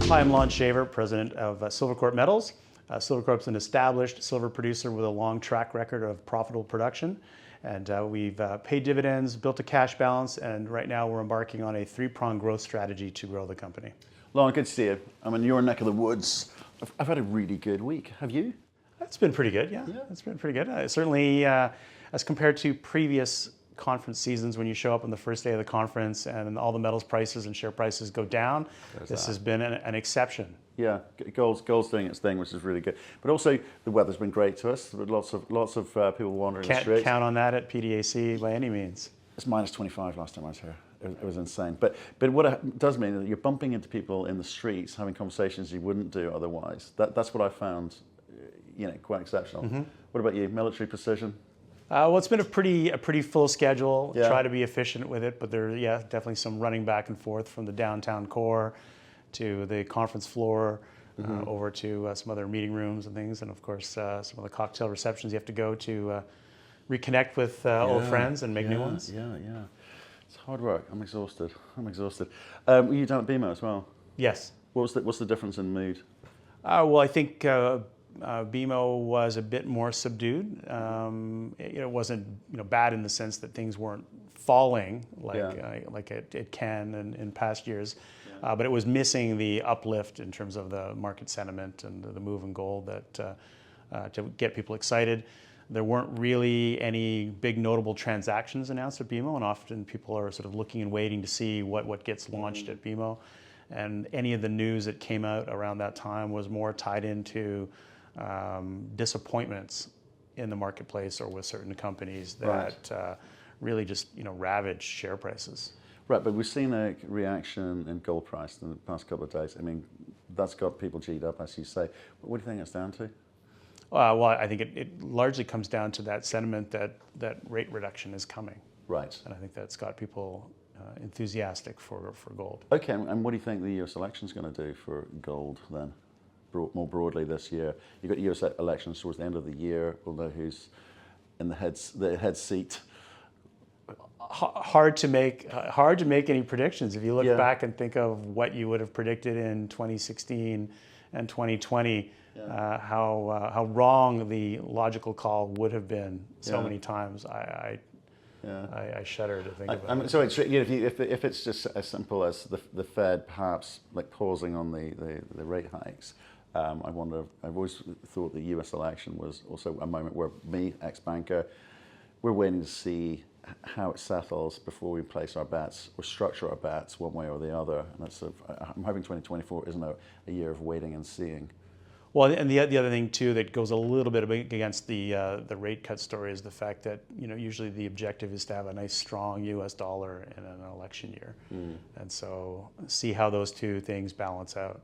Hi, I'm Lon Shaver, president of Silvercorp Metals. Silvercorp's an established silver producer with a long track record of profitable production. And we've paid dividends, built a cash balance, and right now we're embarking on a three-pronged growth strategy to grow the company. Lon, good to see you. I'm in your neck of the woods. I've had a really good week. Have you? It's been pretty good, yeah. It's been pretty good. Certainly, as compared to previous conference seasons, when you show up on the first day of the conference and all the metals prices and share prices go down, this has been an exception. Yeah, gold's doing its thing, which is really good. But also, the weather's been great to us. Lots of people wandering the streets. Can't count on that at PDAC by any means. It's minus 25 last time I was here. It was insane. But what it does mean is that you're bumping into people in the streets, having conversations you wouldn't do otherwise. That's what I found, quite exceptional. Mm-hmm. What about you? Military precision? Well, it's been a pretty full schedule. Yeah. Try to be efficient with it, but there, definitely some running back and forth from the downtown core to the conference floor, over to some other meeting rooms and things, and of course some of the cocktail receptions you have to go to reconnect with old friends and make new ones. Yeah. It's hard work. I'm exhausted. Were you down at BMO as well? Yes. What's the difference in mood? Well, I think BMO was a bit more subdued. It wasn't bad in the sense that things weren't falling like it can in past years, but it was missing the uplift in terms of the market sentiment and the move in gold that to get people excited. There weren't really any big notable transactions announced at BMO, and often people are sort of looking and waiting to see what gets launched at BMO. And any of the news that came out around that time was more tied into disappointments in the marketplace or with certain companies that really just ravaged share prices. Right, but we've seen a reaction in gold price in the past couple of days. I mean, that's got people G'd up, as you say. But what do you think it's down to? Well, I think it largely comes down to that sentiment that rate reduction is coming. Right. And I think that's got people enthusiastic for gold. Okay, and what do you think the US election is going to do for gold then, more broadly this year? You've got US elections towards the end of the year. We'll know who's in the head seat. Hard to make any predictions. If you look back and think of what you would have predicted in 2016 and 2020, how wrong the logical call would have been so many times. I shudder to think about it. So if it's just as simple as the Fed perhaps like pausing on the rate hikes, I wonder. I've always thought the U.S. election was also a moment where me, ex-banker, we're waiting to see how it settles before we place our bets or structure our bets one way or the other. And I'm hoping 2024 isn't a year of waiting and seeing. Well, and the other thing too that goes a little bit against the rate cut story is the fact that usually the objective is to have a nice strong U.S. dollar in an election year, and so see how those two things balance out.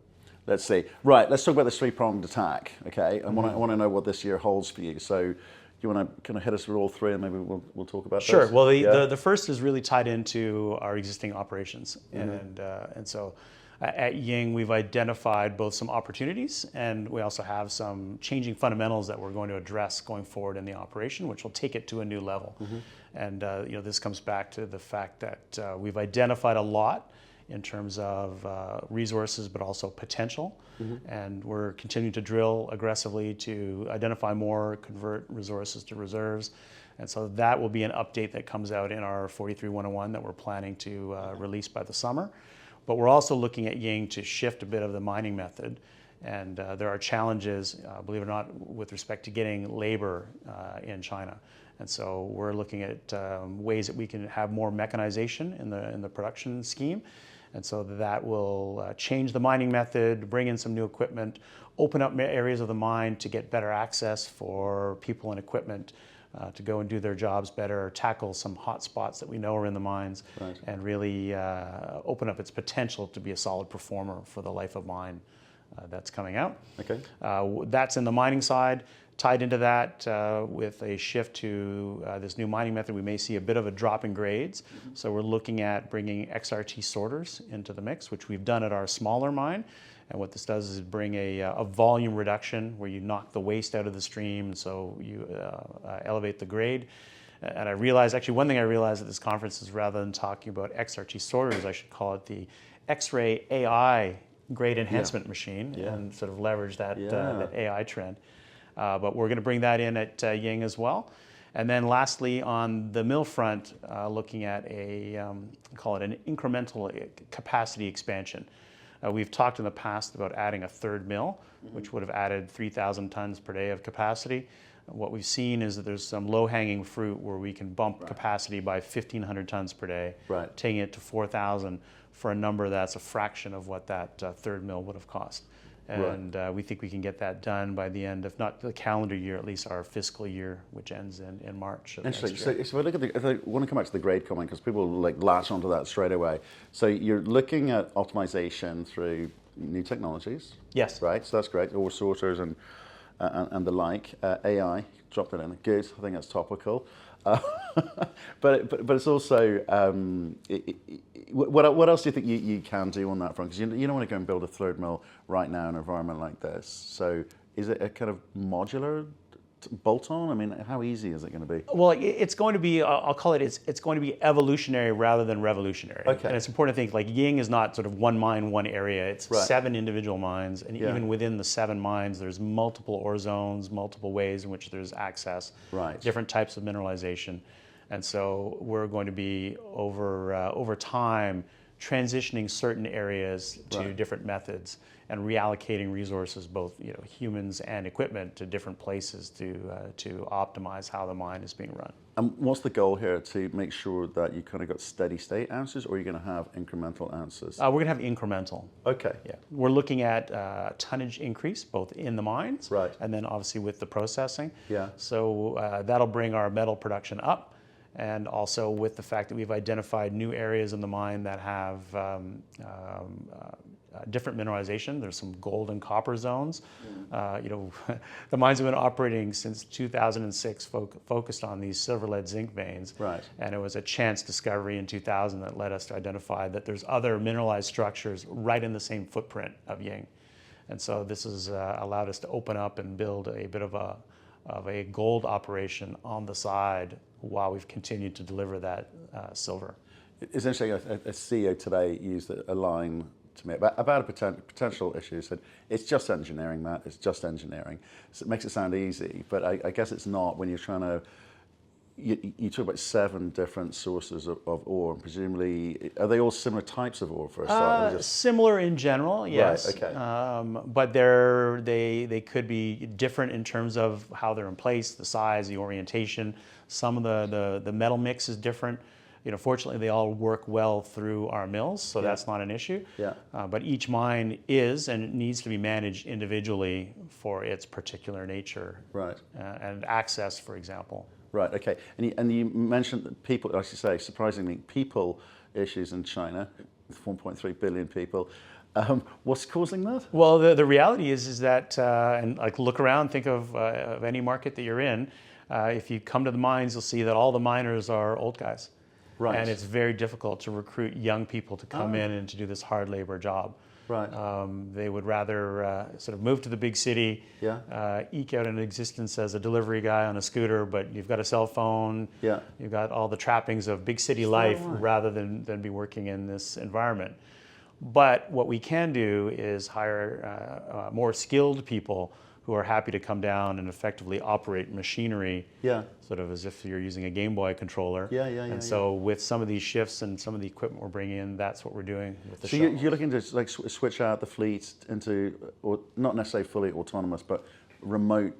Let's see. Right, let's talk about this three-pronged attack. Okay, I want to know what this year holds for you. So, you want to kind of hit us with all three, and maybe we'll talk about. Sure. This? Well, the first is really tied into our existing operations, and so. At Ying, we've identified both some opportunities, and we also have some changing fundamentals that we're going to address going forward in the operation, which will take it to a new level. And this comes back to the fact that we've identified a lot in terms of resources, but also potential. And we're continuing to drill aggressively to identify more, convert resources to reserves. And so that will be an update that comes out in our 43-101 that we're planning to release by the summer. But we're also looking at Ying to shift a bit of the mining method. And there are challenges, believe it or not, with respect to getting labor in China. And so we're looking at ways that we can have more mechanization in the production scheme. And so that will change the mining method, bring in some new equipment, open up areas of the mine to get better access for people and equipment to go and do their jobs better, tackle some hot spots that we know are in the mines, and really open up its potential to be a solid performer for the life of mine that's coming out. Okay. That's in the mining side. Tied into that with a shift to this new mining method, we may see a bit of a drop in grades. So we're looking at bringing XRT sorters into the mix, which we've done at our smaller mine. And what this does is bring a volume reduction where you knock the waste out of the stream, so you elevate the grade. And I realized, actually one thing I realized at this conference is rather than talking about XRT sorters, I should call it the X-ray AI grade enhancement machine Yeah. and sort of leverage that, Yeah. that AI trend. But we're going to bring that in at Ying as well. And then lastly, on the mill front, looking at call it an incremental capacity expansion. We've talked in the past about adding a third mill, which would have added 3,000 tons per day of capacity. What we've seen is that there's some low-hanging fruit where we can bump capacity by 1,500 tons per day, taking it to 4,000 for a number that's a fraction of what that third mill would have cost. And we think we can get that done by the end, if not the calendar year, at least our fiscal year, which ends in March of next year. Interesting. So if I look at if I want to come back to the grade comment, because people like latch onto that straight away. So you're looking at optimization through new technologies. Yes. Right. So that's great. Ore sorters and the like. AI, dropped it in. Good. I think that's topical. But it's also what else do you think you can do on that front? Because you don't want to go and build a third mill right now in an environment like this. So is it a kind of modular bolt-on? I mean, how easy is it going to be? Well, it's going to be, I'll call it, it's going to be evolutionary rather than revolutionary. Okay. And it's important to think like Ying is not sort of one mine, one area. It's Right. 7 individual mines. And even within the 7 mines, there's multiple ore zones, multiple ways in which there's access, different types of mineralization. And so we're going to be over time transitioning certain areas to different methods and reallocating resources, both humans and equipment, to different places to optimize how the mine is being run. And what's the goal here, to make sure that you kind of got steady state ounces, or are you going to have incremental ounces? We're going to have incremental. Okay. Yeah, we're looking at tonnage increase both in the mines, and then obviously with the processing. Yeah. So that'll bring our metal production up. And also with the fact that we've identified new areas in the mine that have different mineralization. There's some gold and copper zones. The mines have been operating since 2006, focused on these silver, lead, zinc veins. Right. And it was a chance discovery in 2000 that led us to identify that there's other mineralized structures right in the same footprint of Ying. And so this has allowed us to open up and build a bit of a gold operation on the side while we've continued to deliver that silver. It's interesting, a CEO today used a line to me about a potential issue. He said, it's just engineering, Matt, it's just engineering. So it makes it sound easy, but I guess it's not when you're trying to, you talk about 7 different sources of ore, and presumably, are they all similar types of ore for a start? Similar in general, yes. Right, okay. But they could be different in terms of how they're in place, the size, the orientation. Some of the metal mix is different. Fortunately, they all work well through our mills, so that's not an issue. Yeah. But each mine is and it needs to be managed individually for its particular nature. Right. And access, for example. Right, okay. And you mentioned that people, I should say, surprisingly, people issues in China, 1.3 billion people. What's causing that? Well, the reality is that, and like look around, think of any market that you're in. If you come to the mines, you'll see that all the miners are old guys. Right. And it's very difficult to recruit young people to come in and to do this hard labor job. Right. They would rather sort of move to the big city, eke out an existence as a delivery guy on a scooter, but you've got a cell phone, you've got all the trappings of big city life rather than be working in this environment. But what we can do is hire more skilled people who are happy to come down and effectively operate machinery, sort of as if you're using a Game Boy controller. And so with some of these shifts and some of the equipment we're bringing in, that's what we're doing with the shuttle. So you're looking to like switch out the fleet into, or not necessarily fully autonomous, but remote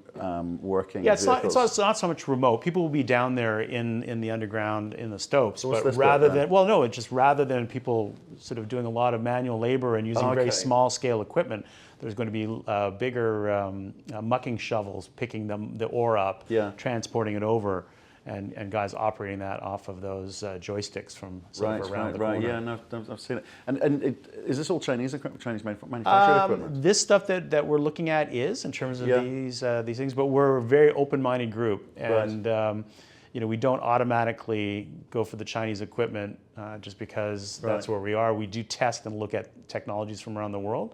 working vehicles? It's not so much remote. People will be down there in the underground, in the stopes. So but rather than people sort of doing a lot of manual labor and using very small scale equipment, there's going to be bigger mucking shovels picking the ore up, transporting it over, and guys operating that off of those joysticks from sort of around the corner. Yeah, no, I've seen it. And is this all Chinese equipment, Chinese manufactured equipment? This stuff that we're looking at is in terms of these things, but we're a very open-minded group, and we don't automatically go for the Chinese equipment just because that's where we are. We do test and look at technologies from around the world,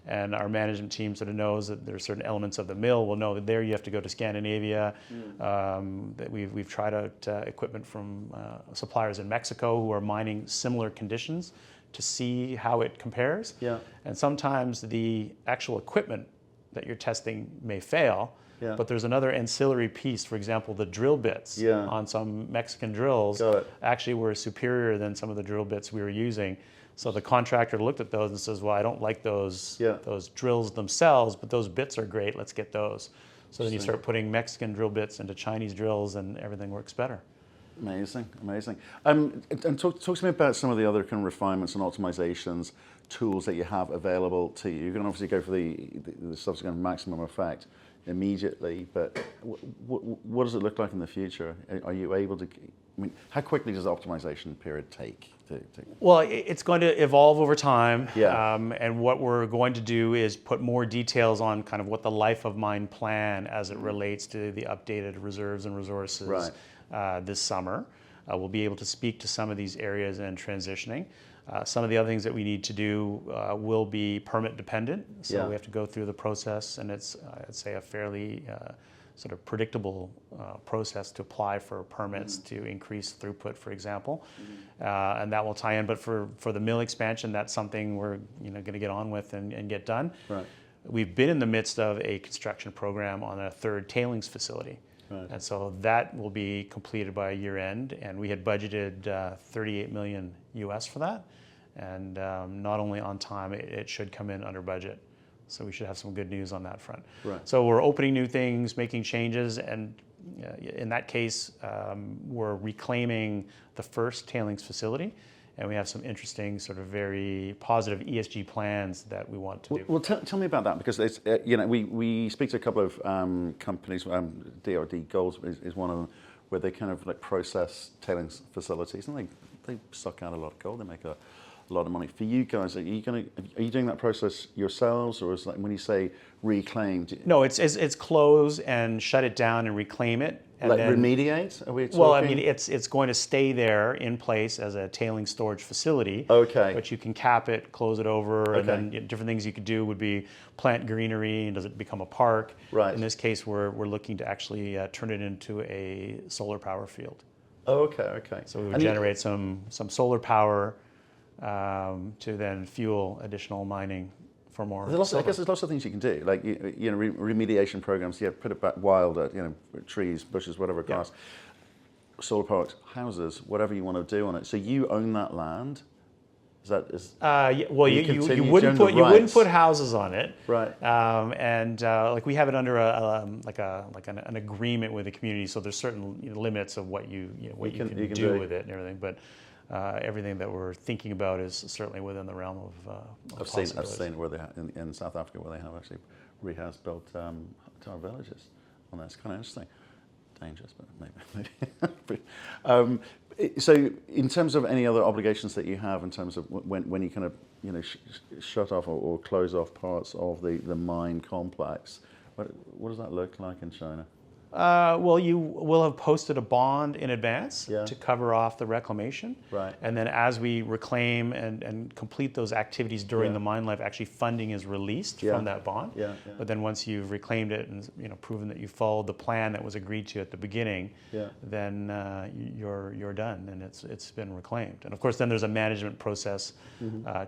and our management team sort of knows that there are certain elements of the mill. We'll know that there you have to go to Scandinavia. That we've tried out equipment from suppliers in Mexico who are mining similar conditions to see how it compares. Yeah. And sometimes the actual equipment that you're testing may fail, Yeah. but there's another ancillary piece. For example, the drill bits Yeah. on some Mexican drills Got it. actually were superior than some of the drill bits we were using. So the contractor looked at those and says, well, I don't like those drills themselves, but those bits are great, let's get those. So then you start putting Mexican drill bits into Chinese drills and everything works better. Amazing, amazing. And talk to me about some of the other kind of refinements and optimizations, tools that you have available to you. You can obviously go for the subsequent maximum effect immediately, but what does it look like in the future? Are you able to, I mean, how quickly does the optimization period take? Well, it's going to evolve over time. Yeah. And what we're going to do is put more details on kind of what the life of mine plan as it relates to the updated reserves and resources this summer. We'll be able to speak to some of these areas and transitioning. Some of the other things that we need to do will be permit dependent. So we have to go through the process, and it's, I'd say, a fairly sort of predictable process to apply for permits to increase throughput, for example. And that will tie in. But for the mill expansion, that's something we're going to get on with and get done. Right. We've been in the midst of a construction program on a third tailings facility. Right. And so that will be completed by year end. And we had budgeted $38 million US for that. And not only on time, it should come in under budget. So we should have some good news on that front. Right. So we're opening new things, making changes, and in that case, we're reclaiming the first tailings facility, and we have some interesting, sort of very positive ESG plans that we want to do. Well, tell me about that, because it's, we speak to a couple of companies. DRD Gold is one of them, where they kind of like process tailings facilities, and they suck out a lot of gold. They make a lot of money. For you guys, are you doing that process yourselves, or is like when you say reclaim? No, it's close and shut it down and reclaim it. And like then, remediate? Are we talking? Well, I mean, it's going to stay there in place as a tailing storage facility. Okay. But you can cap it, close it over, and then different things you could do would be plant greenery, and does it become a park? Right. In this case, we're looking to actually turn it into a solar power field. Oh, okay. So we would generate some solar power to then fuel additional mining for more. I guess there's lots of things you can do, like remediation programs. Put it back wild, trees, bushes, whatever, grass, solar parks, houses, whatever you want to do on it. So you own that land. Well, you wouldn't put houses on it, right? Like we have it under an agreement with the community. So there's certain limits of what you can do with it and everything, but. Everything that we're thinking about is certainly within the realm of I've seen it where they in South Africa, where they have actually built tower villages on that. It's kind of interesting, dangerous, but maybe. So, in terms of any other obligations that you have, in terms of when you kind of shut off or close off parts of the mine complex, what does that look like in China? Well, you will have posted a bond in advance to cover off the reclamation. Right. And then as we reclaim and complete those activities during the mine life, actually funding is released from that bond. But then once you've reclaimed it and proven that you followed the plan that was agreed to at the beginning, then you're done and it's been reclaimed. And of course, then there's a management process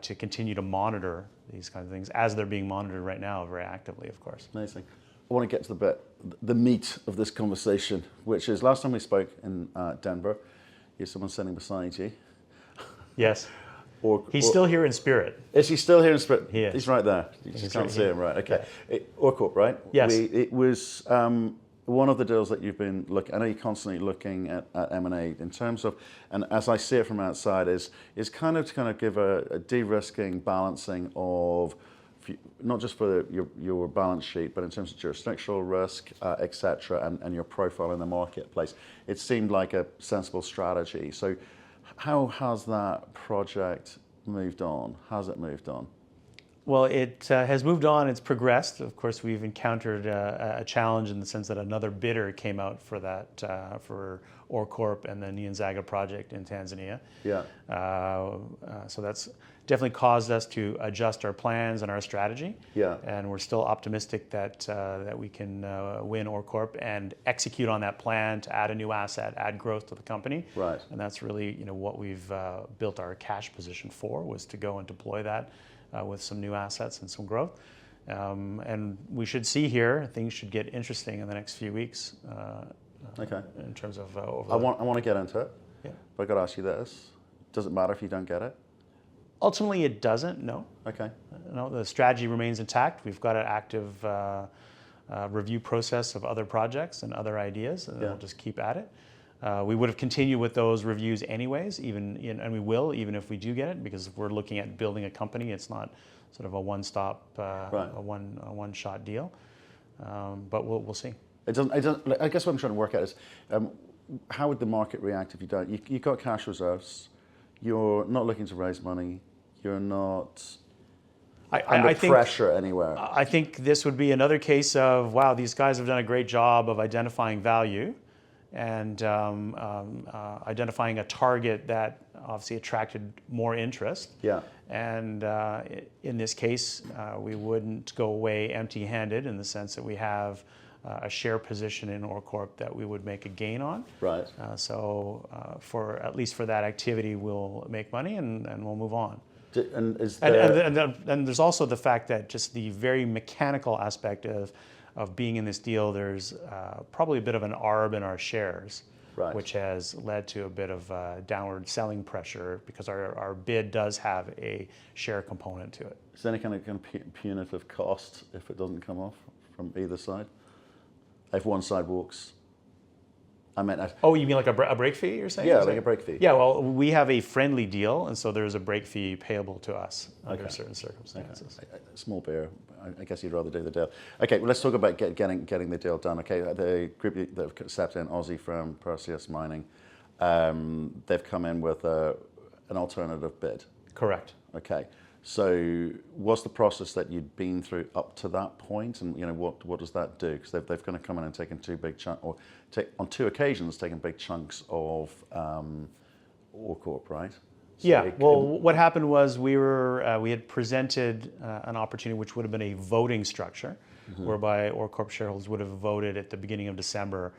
to continue to monitor these kinds of things as they're being monitored right now very actively, of course. Amazing. I want to get to the meat of this conversation, which is last time we spoke in Denver, you had someone sitting beside you. Yes. He's still here in spirit. Is he still here in spirit? He is. He's right there. You just can't see him, right? Okay. Yeah. OreCorp, right? Yes. It was one of the deals that you've been looking. I know you're constantly looking at M&A in terms of, and as I see it from outside, is kind of to give a de-risking, balancing of. Not just for your balance sheet, but in terms of jurisdictional risk, etc., and your profile in the marketplace. It seemed like a sensible strategy. So how has that project moved on? How's it moved on? Well, it has moved on. It's progressed. Of course, we've encountered a challenge in the sense that another bidder came out for that for OreCorp and the Nyanzaga project in Tanzania. Yeah. So that's definitely caused us to adjust our plans and our strategy. Yeah. And we're still optimistic that we can win OreCorp and execute on that plan to add a new asset, add growth to the company. Right. And that's really what we've built our cash position for, was to go and deploy that with some new assets and some growth. And we should see here, things should get interesting in the next few weeks. Okay. In terms of I want to get into it. Yeah. But I got to ask you this: does it matter if you don't get it? Ultimately, it doesn't. No. Okay. No, the strategy remains intact. We've got an active review process of other projects and other ideas, and we'll just keep at it. We would have continued with those reviews anyways, and we will, even if we do get it, because if we're looking at building a company, it's not sort of a one-stop, a one-shot deal. But we'll see. It doesn't. I guess what I'm trying to work out is how would the market react if you don't? You've got cash reserves. You're not looking to raise money. You're not under pressure anywhere. I think this would be another case of, wow, these guys have done a great job of identifying value and identifying a target that obviously attracted more interest. Yeah. And in this case, we wouldn't go away empty-handed, in the sense that we have a share position in OreCorp that we would make a gain on. Right. So for at least for that activity, we'll make money and we'll move on. And is there... and there's also the fact that just the very mechanical aspect of being in this deal, there's probably a bit of an arb in our shares, right, which has led to a bit of downward selling pressure, because our bid does have a share component to it. Is there any kind of punitive cost if it doesn't come off from either side? If one side walks, oh, you mean like a break fee, you're saying? Yeah, like a break fee. Yeah, well, we have a friendly deal, and so there's a break fee payable to us under certain circumstances. Okay. Small beer. I guess you'd rather do the deal. Okay, well, let's talk about getting the deal done. Okay, the group that have stepped in, Aussie firm Perseus Mining, they've come in with an alternative bid. Correct. Okay. So what's the process that you'd been through up to that point, and what does that do? Because they've kind of come in and taken two big chunks, or on two occasions taken big chunks of OreCorp, right? So yeah. Well, what happened was we had presented an opportunity which would have been a voting structure, whereby OreCorp shareholders would have voted at the beginning of December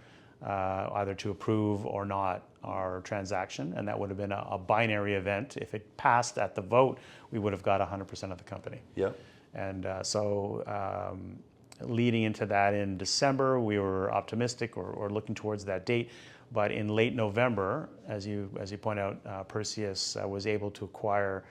either to approve or not our transaction, and that would have been a binary event. If it passed at the vote, we would have got 100% of the company. Yeah. And so leading into that in December, we were optimistic or looking towards that date. But in late November, as you point out, Perseus was able to acquire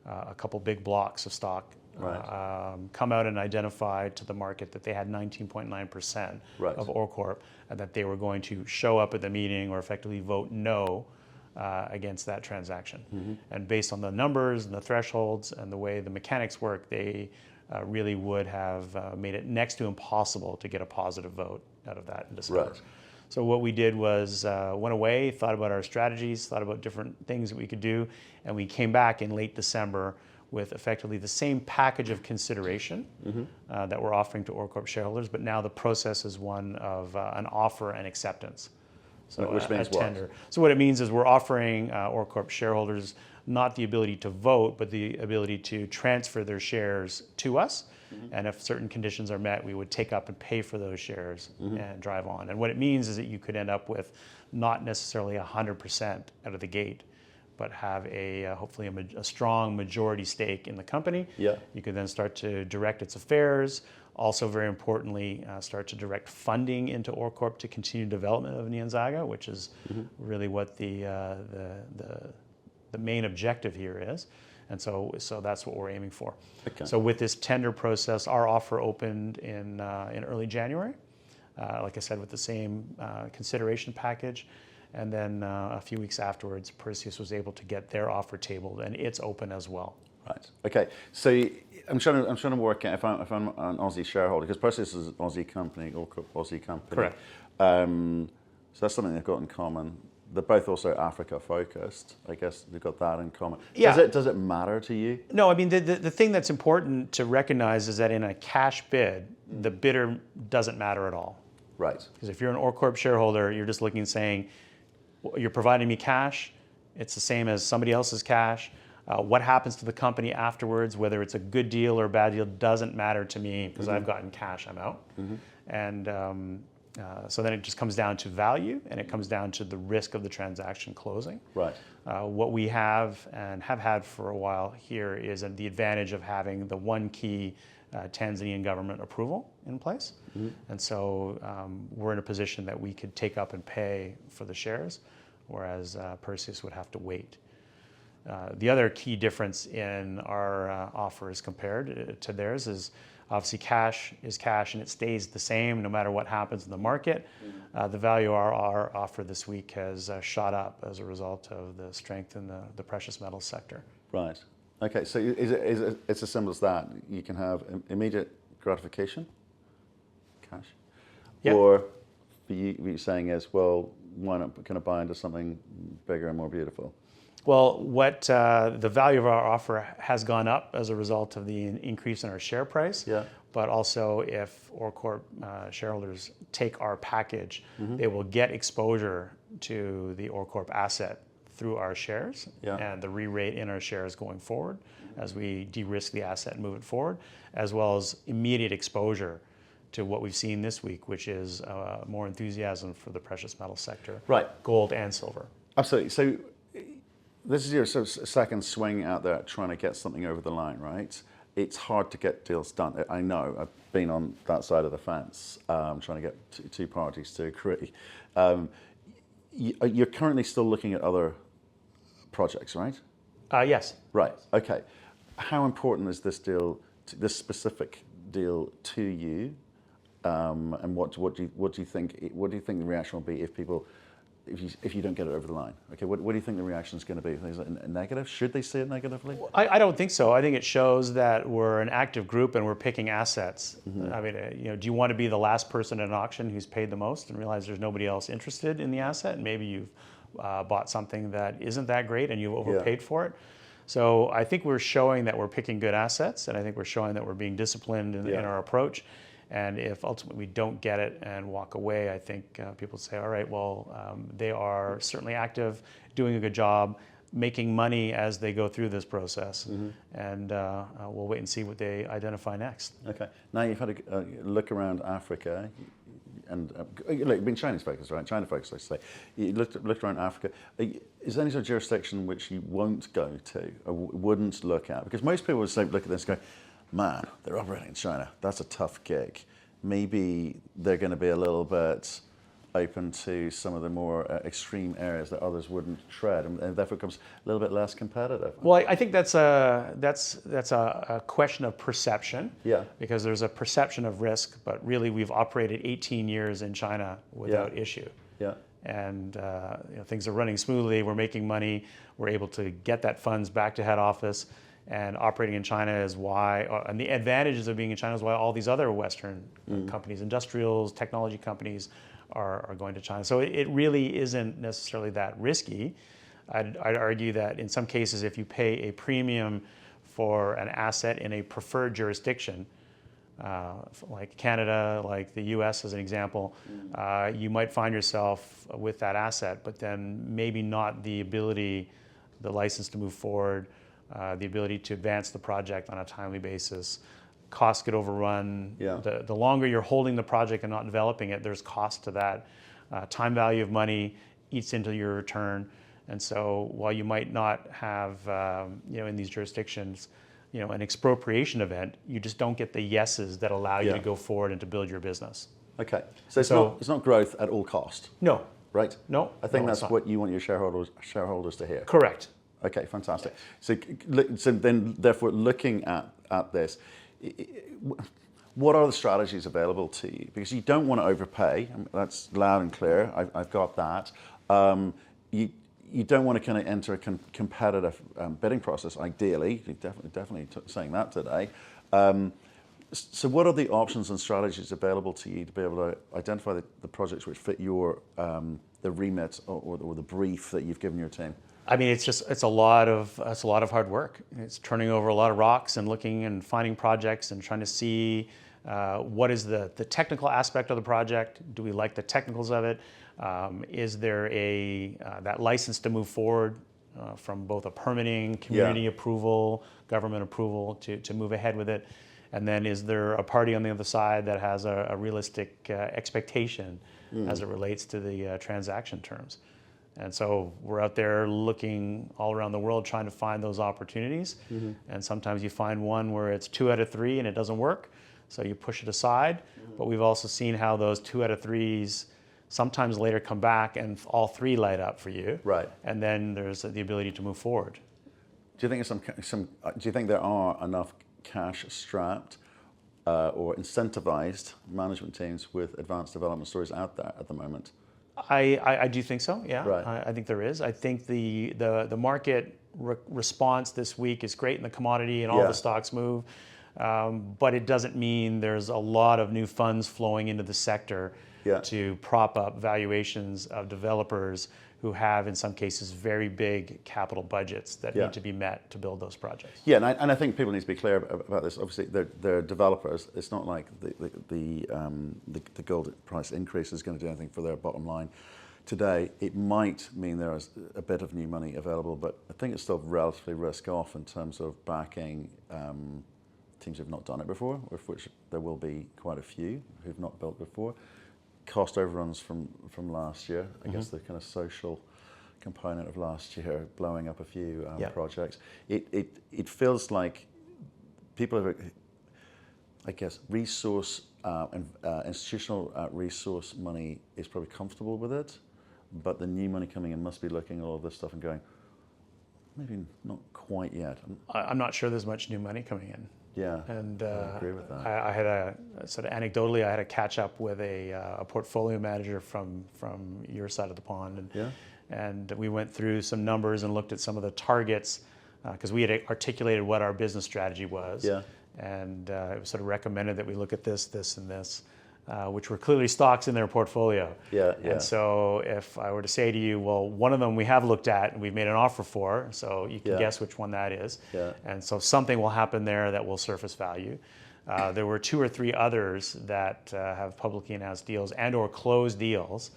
a couple big blocks of stock. Right. Come out and identify to the market that they had 19.9% of OreCorp, and that they were going to show up at the meeting or effectively vote no against that transaction. And based on the numbers and the thresholds and the way the mechanics work, they really would have made it next to impossible to get a positive vote out of that in December. Right. So what we did was went away, thought about our strategies, thought about different things that we could do, and we came back in late December with effectively the same package of consideration that we're offering to OreCorp shareholders, but now the process is one of an offer and acceptance. So which means a tender. So what it means is we're offering OreCorp shareholders not the ability to vote, but the ability to transfer their shares to us. And if certain conditions are met, we would take up and pay for those shares and drive on. And what it means is that you could end up with not necessarily 100% out of the gate, but have hopefully a strong majority stake in the company. Yeah. You could then start to direct its affairs. Also, very importantly, start to direct funding into OreCorp to continue development of Nyanzaga, which is really what the main objective here is. And so that's what we're aiming for. Okay. So with this tender process, our offer opened in early January, like I said, with the same consideration package. And then a few weeks afterwards, Perseus was able to get their offer tabled, and it's open as well. Right. Okay. So I'm trying to work out if I'm an Aussie shareholder, because Perseus is an Aussie company, OreCorp Aussie company. Correct. So that's something they've got in common. they're both also Africa focused. I guess they've got that in common. Yeah. Does it matter to you? No, I mean, the thing that's important to recognize is that in a cash bid, the bidder doesn't matter at all. Right. Because if you're an OrCorp shareholder, you're just looking and saying, "Well, you're providing me cash, it's the same as somebody else's cash. What happens to the company afterwards, whether it's a good deal or a bad deal, doesn't matter to me because I've gotten cash, I'm out." And so then it just comes down to value, and it comes down to the risk of the transaction closing. Right. What we have and have had for a while here is the advantage of having the one key Tanzanian government approval in place. And so we're in a position that we could take up and pay for the shares, whereas Perseus would have to wait. The other key difference in our offer as compared to theirs is obviously cash is cash and it stays the same no matter what happens in the market. The value of our offer this week has shot up as a result of the strength in the precious metals sector. Right. Okay, so it's as simple as that. You can have immediate gratification, cash, Yep. or for you, what you're saying is, well, why not kind of buy into something bigger and more beautiful? Well, what the value of our offer has gone up as a result of the increase in our share price. Yeah. But also, if OrCorp shareholders take our package, they will get exposure to the OrCorp asset through our shares and the re-rate in our shares going forward as we de-risk the asset and move it forward, as well as immediate exposure to what we've seen this week, which is more enthusiasm for the precious metal sector, Right. gold and silver. Absolutely. So this is your sort of second swing out there trying to get something over the line, right? It's hard to get deals done. I know. I've been on that side of the fence, trying to get two parties to agree. You're currently still looking at other projects, right? Yes. Right. Okay. How important is this deal, this specific deal, to you? And what do you think? What do you think the reaction will be if you don't get it over the line? Okay. What do you think the reaction is going to be? Is it a negative? Should they see it negatively? I don't think so. I think it shows that we're an active group and we're picking assets. I mean, do you want to be the last person at an auction who's paid the most and realize there's nobody else interested in the asset, and maybe you've bought something that isn't that great and you've overpaid for it? So I think we're showing that we're picking good assets, and I think we're showing that we're being disciplined in our approach. And if ultimately we don't get it and walk away, I think people say, all right, well, they are certainly active, doing a good job, making money as they go through this process. And we'll wait and see what they identify next. Okay. Now you've had a look around Africa, and look, you've been Chinese focused, right? China focused, I say. You looked around Africa. Is there any sort of jurisdiction which you won't go to or wouldn't look at? Because most people would say, look at this and go, man, they're operating in China. That's a tough gig. Maybe they're going to be a little bit open to some of the more extreme areas that others wouldn't tread, and therefore becomes a little bit less competitive. Well, I think that's a question of perception. Yeah. Because there's a perception of risk, but really we've operated 18 years in China without issue. Yeah. And things are running smoothly. We're making money. We're able to get that funds back to head office. And operating in China is why, and the advantages of being in China is why all these other Western companies, industrials, technology companies, are going to China. So it really isn't necessarily that risky. I'd argue that in some cases, if you pay a premium for an asset in a preferred jurisdiction, like Canada, like the US as an example, you might find yourself with that asset, but then maybe not the ability, the license to move forward, the ability to advance the project on a timely basis. Costs get overrun. Yeah. The longer you're holding the project and not developing it, there's cost to that. Time value of money eats into your return. And so while you might not have, in these jurisdictions, an expropriation event, you just don't get the yeses that allow you to go forward and to build your business. Okay. So it's not growth at all cost. No. Right? No. I think that's it's not. what you want your shareholders to hear. Correct. Okay, fantastic. So then, therefore, looking at this, what are the strategies available to you? Because you don't want to overpay. That's loud and clear. I've got that. You don't want to kind of enter a competitive bidding process. Ideally, you're definitely saying that today. So what are the options and strategies available to you to be able to identify the projects which fit your the remit or the brief that you've given your team? I mean, it's a lot of hard work. It's turning over a lot of rocks and looking and finding projects and trying to see what is the technical aspect of the project. Do we like the technicals of it? Is there that license to move forward from both a permitting, community approval, government approval to move ahead with it? And then is there a party on the other side that has a realistic expectation as it relates to the transaction terms? And so we're out there looking all around the world trying to find those opportunities. And sometimes you find one where it's 2 out of 3 and it doesn't work, so you push it aside. But we've also seen how those 2 out of 3s sometimes later come back and all 3 light up for you. Right. And then there's the ability to move forward. Do you think do you think there are enough cash strapped or incentivized management teams with advanced development stories out there at the moment? I do think so, yeah. Right. I think there is. I think the market response this week is great in the commodity and all the stocks move, but it doesn't mean there's a lot of new funds flowing into the sector to prop up valuations of developers who have, in some cases, very big capital budgets that need to be met to build those projects. Yeah, and I think people need to be clear about this. Obviously, they're developers. It's not like the gold price increase is going to do anything for their bottom line today. It might mean there is a bit of new money available, but I think it's still relatively risk off in terms of backing teams who've not done it before, of which there will be quite a few who've not built before. Cost overruns from last year. I guess the kind of social component of last year blowing up a few projects. It feels like people have, I guess, resource and institutional resource money is probably comfortable with it, but the new money coming in must be looking at all of this stuff and going, maybe not quite yet. I'm not sure there's much new money coming in. Yeah, and I agree with that. I had a sort of anecdotally, I had a catch up with a portfolio manager from your side of the pond, and we went through some numbers and looked at some of the targets because we had articulated what our business strategy was, and it was sort of recommended that we look at this, and this. Which were clearly stocks in their portfolio. And so if I were to say to you, well, one of them we have looked at and we've made an offer for, so you can guess which one that is. And so something will happen there that will surface value. There were 2 or 3 others that have publicly announced deals and or closed deals.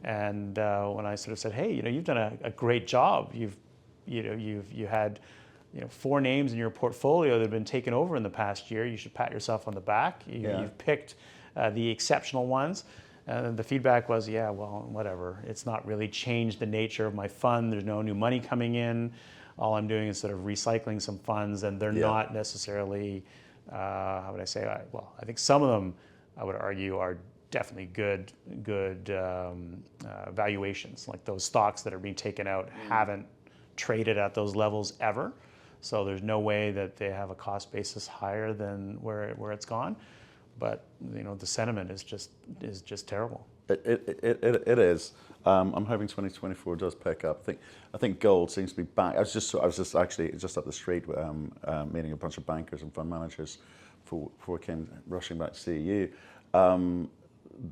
And when I sort of said, hey, you've done a great job. You had 4 names in your portfolio that have been taken over in the past year. You should pat yourself on the back. You've picked the exceptional ones. And the feedback was, yeah, well, whatever. It's not really changed the nature of my fund. There's no new money coming in. All I'm doing is sort of recycling some funds, and they're not necessarily, how would I say? I think some of them, I would argue, are definitely good valuations. Like those stocks that are being taken out haven't traded at those levels ever. So there's no way that they have a cost basis higher than where it's gone. But the sentiment is just terrible. It is. I'm hoping 2024 does pick up. I think gold seems to be back. I was just actually up the street meeting a bunch of bankers and fund managers before I came rushing back to see you.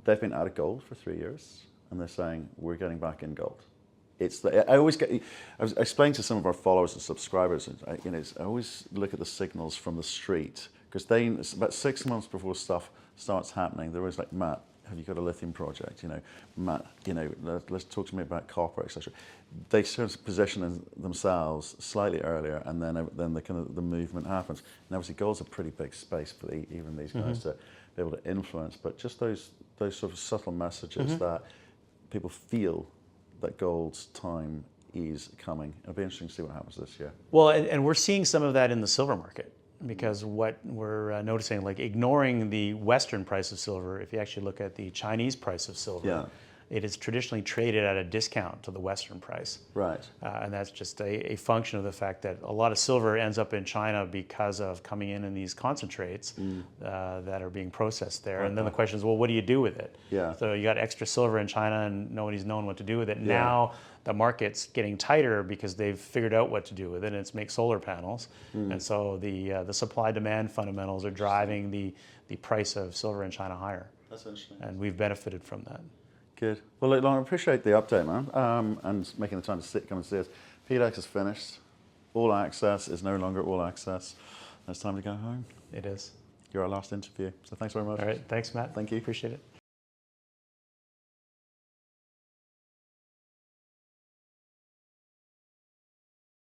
They've been out of gold for 3 years, and they're saying we're getting back in gold. I was explaining to some of our followers and subscribers. I always look at the signals from the street. Because about 6 months before stuff starts happening, they're always like, Matt, have you got a lithium project? Matt, let's talk to me about copper, etc. They sort of position themselves slightly earlier, and then the kind of the movement happens. And obviously, gold's a pretty big space for even these guys to be able to influence. But just those sort of subtle messages that people feel that gold's time is coming. It'll be interesting to see what happens this year. Well, and we're seeing some of that in the silver market. Because what we're noticing, like ignoring the Western price of silver, if you actually look at the Chinese price of silver, it is traditionally traded at a discount to the Western price. Right. And that's just a function of the fact that a lot of silver ends up in China because of coming in these concentrates that are being processed there. And then the question is, well, what do you do with it? Yeah. So you got extra silver in China and nobody's known what to do with it. Now the market's getting tighter because they've figured out what to do with it, and it's make solar panels. And so the supply-demand fundamentals are driving the price of silver in China higher. That's interesting. And we've benefited from that. Good. Well, look, Lauren, I appreciate the update, man, and making the time to come and see us. PDAC is finished. All access is no longer all access. It's time to go home. It is. You're our last interview, so thanks very much. All right. Thanks, Matt. Thank you. Appreciate it.